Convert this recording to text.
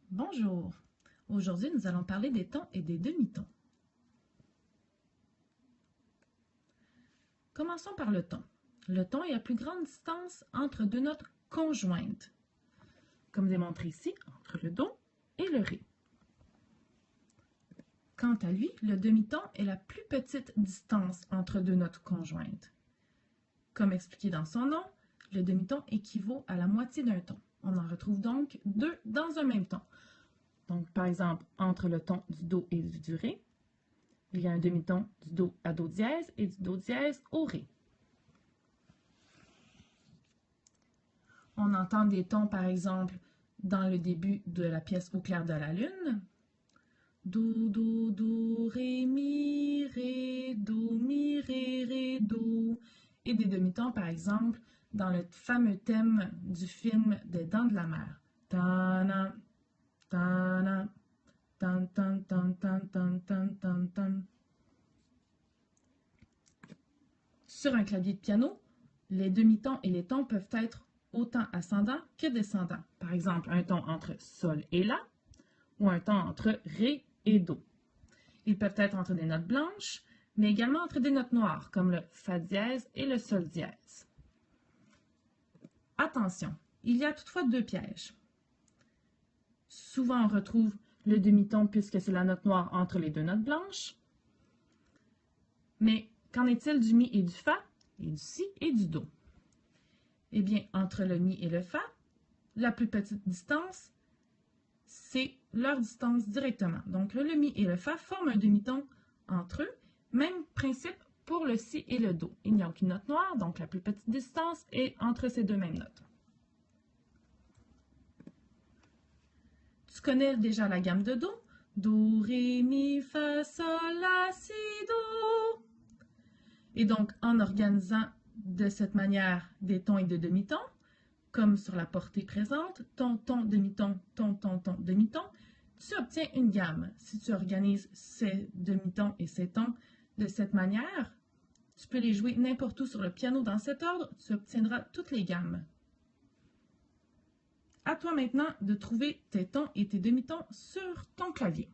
Bonjour. Aujourd'hui, nous allons parler des tons et des demi-tons. Commençons par le ton. Le ton est la plus grande distance entre deux notes conjointes, comme démontré ici, entre le Do et le Ré. Quant à lui, le demi-ton est la plus petite distance entre deux notes conjointes. Comme expliqué dans son nom, le demi-ton équivaut à la moitié d'un ton. On en retrouve donc deux dans un même ton. Donc, par exemple, entre le ton du Do et du Ré, il y a un demi-ton du Do à Do dièse et du Do dièse au Ré. On entend des tons, par exemple, dans le début de la pièce Au clair de la lune. Do, do, do, ré, mi, ré, do. Et des demi-tons, par exemple, dans le fameux thème du film Des Dents de la Mer. Ta-na, ta-na, tan, tan, tan, tan, tan, tan, tan, tan. Sur un clavier de piano, les demi-tons et les tons peuvent être autant ascendants que descendants. Par exemple, un ton entre Sol et La ou un ton entre Ré et Do. Ils peuvent être entre des notes blanches, mais également entre des notes noires, comme le Fa dièse et le Sol dièse. Attention, il y a toutefois deux pièges. Souvent, on retrouve le demi-ton puisque c'est la note noire entre les deux notes blanches. Mais qu'en est-il du Mi et du Fa, et du Si et du Do? Eh bien, entre le Mi et le Fa, la plus petite distance, c'est leur distance directement. Donc, le Mi et le Fa forment un demi-ton entre eux. Même principe pour le Si et le Do. Il n'y a aucune note noire, donc la plus petite distance est entre ces deux mêmes notes. Tu connais déjà la gamme de Do? Do, Ré, Mi, Fa, Sol, La, Si, Do. Et donc, en organisant de cette manière des tons et des demi-tons, comme sur la portée présente, ton, ton, demi-ton, ton, ton, ton, demi-ton, tu obtiens une gamme. Si tu organises ces demi-tons et ces tons de cette manière, tu peux les jouer n'importe où sur le piano dans cet ordre, tu obtiendras toutes les gammes. À toi maintenant de trouver tes tons et tes demi-tons sur ton clavier.